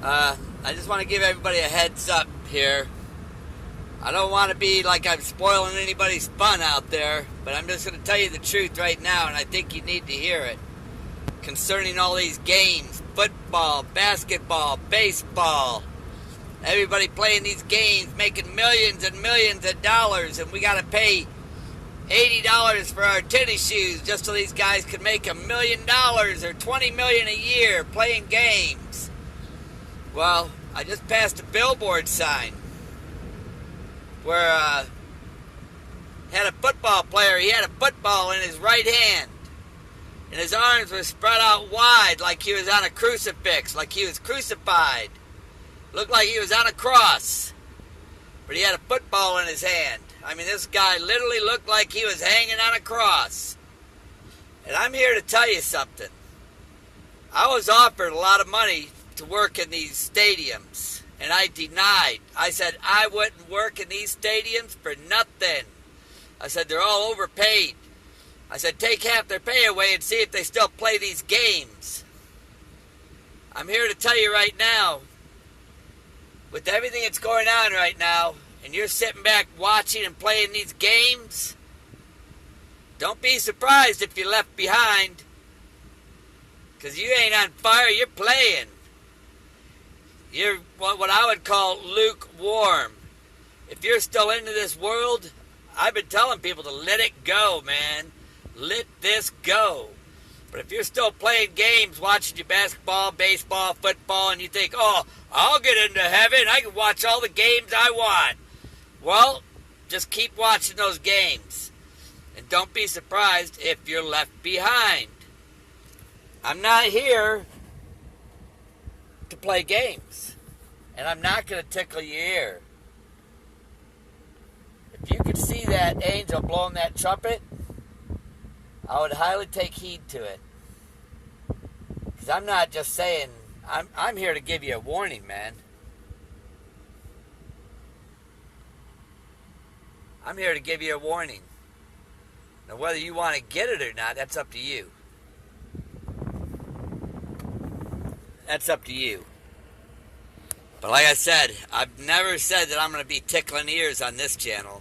I just want to give everybody a heads up here. I don't want to be like I'm spoiling anybody's fun out there, but I'm just going to tell you the truth right now, and I think you need to hear it. Concerning all these games, football, basketball, baseball, everybody playing these games, making millions and millions of dollars, and we got to pay $80 for our tennis shoes just so these guys could make $1 million or $20 million a year playing games. Well, I just passed a billboard sign where had a football player. He had a football in his right hand, and his arms were spread out wide like he was on a crucifix, like he was crucified. Looked like he was on a cross, but he had a football in his hand. I mean, this guy literally looked like he was hanging on a cross. And I'm here to tell you something. I was offered a lot of money to work in these stadiums, and I denied. I said I wouldn't work in these stadiums for nothing. I said they're all overpaid. I said take half their pay away and see if they still play these games. I'm here to tell you right now, with everything that's going on right now, and you're sitting back watching and playing these games, don't be surprised if you're left behind, because you ain't on fire, you're playing. You're what I would call lukewarm. If you're still into this world, I've been telling people to let it go, man. Let this go. But if you're still playing games, watching your basketball, baseball, football, and you think, oh, I'll get into heaven, I can watch all the games I want. Well, just keep watching those games. And don't be surprised if you're left behind. I'm not here to play games. And I'm not going to tickle your ear. If you could see that angel blowing that trumpet, I would highly take heed to it. Because I'm not just saying, I'm here to give you a warning, man. I'm here to give you a warning. Now, whether you want to get it or not, that's up to you. That's up to you. But like I said, I've never said that I'm going to be tickling ears on this channel.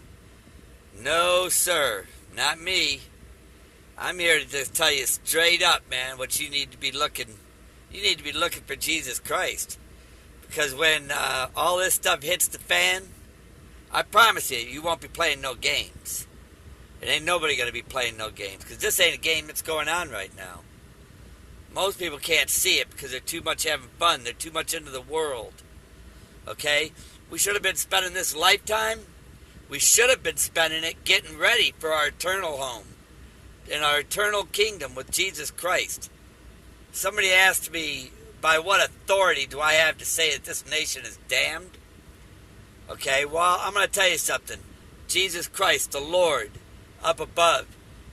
No, sir. Not me. I'm here to just tell you straight up, man, what you need to be looking. You need to be looking for Jesus Christ. Because when all this stuff hits the fan, I promise you, you won't be playing no games. It ain't nobody going to be playing no games. Because this ain't a game that's going on right now. Most people can't see it because they're too much having fun. They're too much into the world. Okay? We should have been spending this lifetime. We should have been spending it getting ready for our eternal home. In our eternal kingdom with Jesus Christ. Somebody asked me, by what authority do I have to say that this nation is damned? Okay, well, I'm going to tell you something. Jesus Christ, the Lord, up above,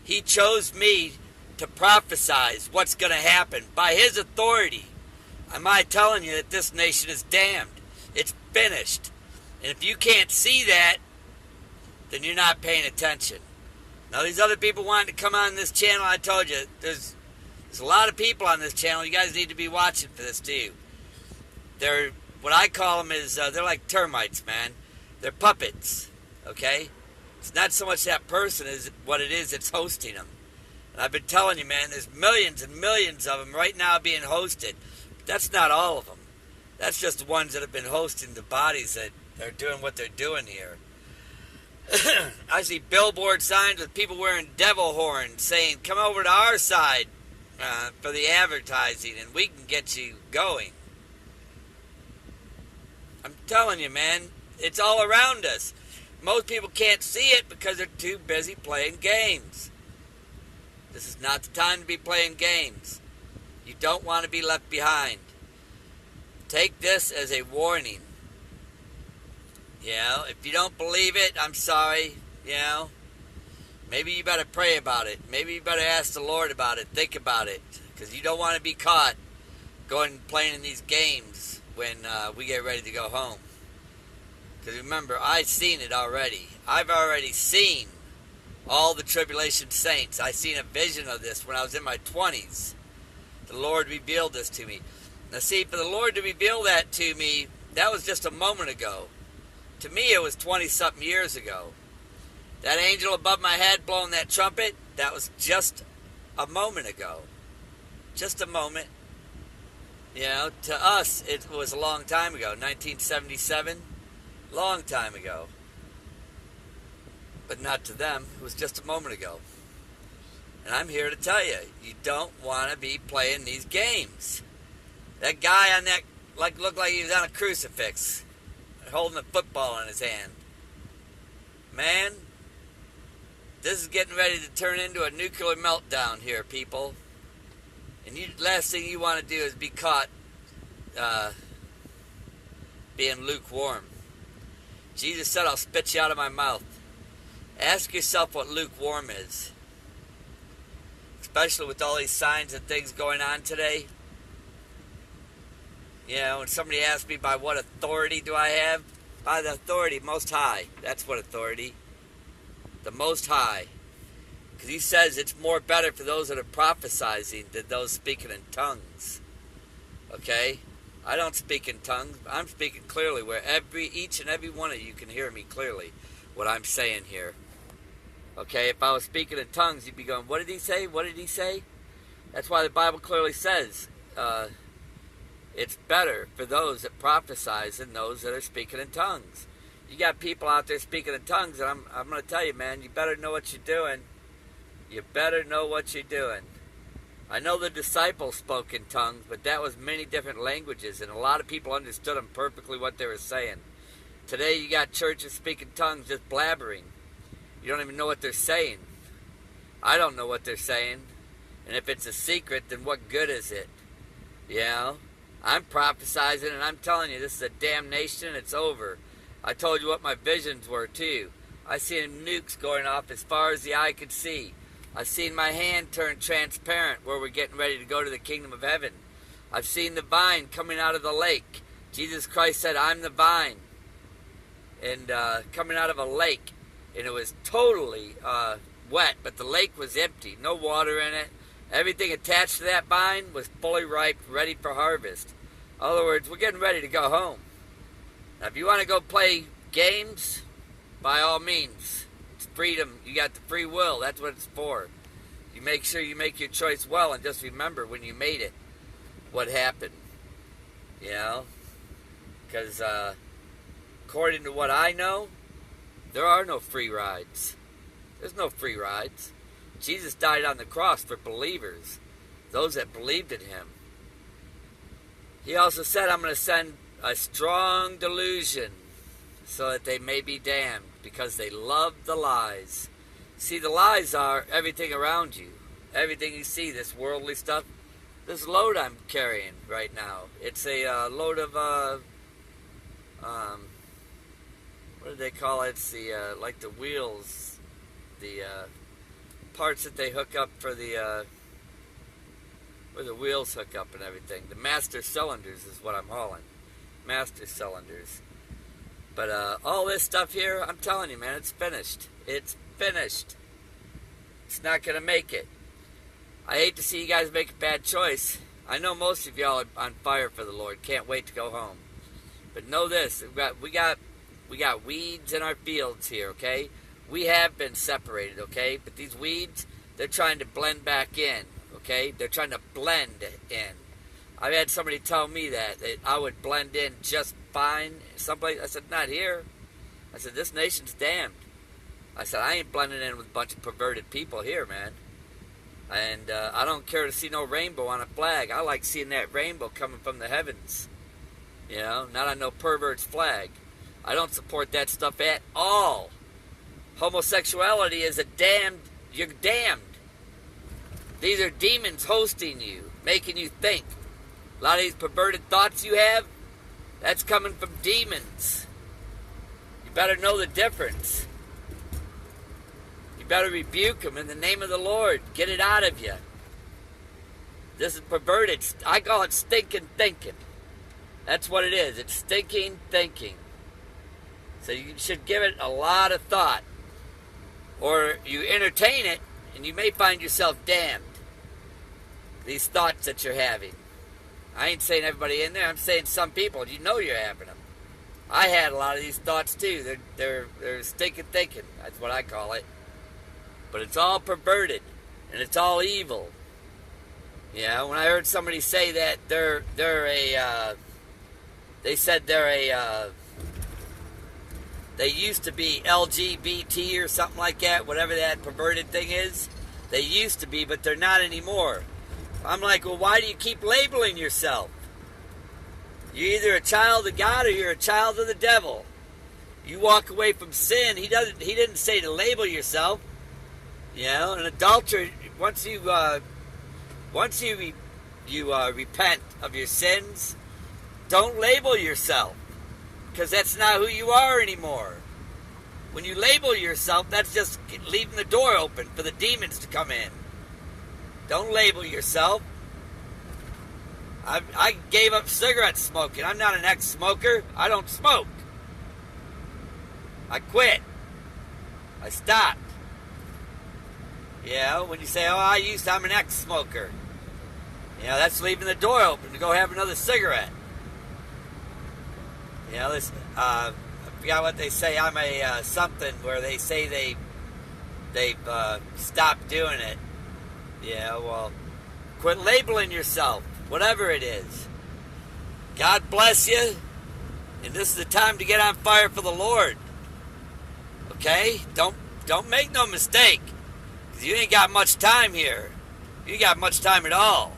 He chose me to prophesize what's going to happen. By His authority, am I telling you that this nation is damned? It's finished. And if you can't see that, then you're not paying attention. Now, these other people wanting to come on this channel, I told you, there's a lot of people on this channel. You guys need to be watching for this, too. They're, what I call them is, they're like termites, man. They're puppets, okay? It's not so much that person is what it is that's hosting them. And I've been telling you, man, there's millions and millions of them right now being hosted. But that's not all of them. That's just the ones that have been hosting the bodies that are doing what they're doing here. I see billboard signs with people wearing devil horns saying, come over to our side for the advertising and we can get you going. I'm telling you, man, it's all around us. Most people can't see it because they're too busy playing games. This is not the time to be playing games. You don't want to be left behind. Take this as a warning. You know, if you don't believe it, I'm sorry, you know. Maybe you better pray about it. Maybe you better ask the Lord about it. Think about it. Because you don't want to be caught going and playing in these games when we get ready to go home. Because remember, I've seen it already. I've already seen all the tribulation saints. I seen a vision of this when I was in my 20s. The Lord revealed this to me. Now see, for the Lord to reveal that to me, that was just a moment ago. To me, it was 20-something years ago. That angel above my head blowing that trumpet, that was just a moment ago. Just a moment. You know, to us, it was a long time ago. 1977, long time ago. But not to them. It was just a moment ago. And I'm here to tell you, you don't want to be playing these games. That guy on that, looked like he was on a crucifix, holding a football in his hand. Man, this is getting ready to turn into a nuclear meltdown here, people. And last thing you want to do is be caught being lukewarm. Jesus said, I'll spit you out of my mouth. Ask yourself what lukewarm is. Especially with all these signs and things going on today. You know, when somebody asks me by what authority do I have? By the authority Most High. That's what authority. The Most High. Because he says it's more better for those that are prophesizing than those speaking in tongues. Okay? I don't speak in tongues. I'm speaking clearly where each and every one of you can hear me clearly what I'm saying here. Okay? If I was speaking in tongues, you'd be going, what did he say? What did he say? That's why the Bible clearly says it's better for those that prophesize than those that are speaking in tongues. You got people out there speaking in tongues, and I'm going to tell you, man, you better know what you're doing. You better know what you're doing. I know the disciples spoke in tongues, but that was many different languages, and a lot of people understood them perfectly what they were saying. Today you got churches speaking tongues just blabbering. You don't even know what they're saying. I don't know what they're saying. And if it's a secret, then what good is it? You know? I'm prophesizing, and I'm telling you, this is a damnation. It's over. I told you what my visions were, too. I seen nukes going off as far as the eye could see. I've seen my hand turn transparent where we're getting ready to go to the kingdom of heaven. I've seen the vine coming out of the lake. Jesus Christ said, I'm the vine. And coming out of a lake. And it was totally wet, but the lake was empty. No water in it. Everything attached to that vine was fully ripe, ready for harvest. In other words, we're getting ready to go home. Now, if you want to go play games, by all means, it's freedom. You got the free will. That's what it's for. You make sure you make your choice well, and just remember when you made it, what happened. You know? Because according to what I know, there are no free rides. There's no free rides. Jesus died on the cross for believers, those that believed in him. He also said, I'm going to send a strong delusion so that they may be damned because they love the lies. See, the lies are everything around you. Everything you see, this worldly stuff. This load I'm carrying right now, it's a load of, what do they call it? It's the, like the wheels, the parts that they hook up for the, where the wheels hook up and everything. The master cylinders is what I'm hauling. Master cylinders. But all this stuff here, I'm telling you, man, it's finished. It's finished. It's not going to make it. I hate to see you guys make a bad choice. I know most of y'all are on fire for the Lord. Can't wait to go home. But know this, we got weeds in our fields here, okay? We have been separated, okay? But these weeds, they're trying to blend back in, okay? They're trying to blend in. I've had somebody tell me that I would blend in just fine someplace. I said, not here. I said, this nation's damned. I said, I ain't blending in with a bunch of perverted people here, man. And I don't care to see no rainbow on a flag. I like seeing that rainbow coming from the heavens. You know, not on no pervert's flag. I don't support that stuff at all. Homosexuality is a damned, you're damned. These are demons hosting you, making you think. A lot of these perverted thoughts you have, that's coming from demons. You better know the difference. You better rebuke them in the name of the Lord. Get it out of you. This is perverted. I call it stinking thinking. That's what it is. It's stinking thinking. So you should give it a lot of thought. Or you entertain it, and you may find yourself damned. These thoughts that you're having. I ain't saying everybody in there. I'm saying some people. You know you're having them. I had a lot of these thoughts too. They're stinking thinking. That's what I call it. But it's all perverted, and it's all evil. Yeah. When I heard somebody say that they used to be LGBT or something like that, whatever that perverted thing is. They used to be, but they're not anymore. I'm like, well, why do you keep labeling yourself? You're either a child of God or you're a child of the devil. You walk away from sin. He didn't say to label yourself. You know, an adulterer. Once you repent of your sins, don't label yourself, because that's not who you are anymore. When you label yourself, that's just leaving the door open for the demons to come in. Don't label yourself. I gave up cigarette smoking. I'm not an ex-smoker. I don't smoke. I quit. I stopped. You know, when you say, oh, I'm an ex-smoker. You know, that's leaving the door open to go have another cigarette. You know, this, I forgot what they say. I'm a something where they say they've stopped doing it. Yeah, well, quit labeling yourself, whatever it is. God bless you, and this is the time to get on fire for the Lord. Okay? Don't make no mistake, because you ain't got much time here. You ain't got much time at all.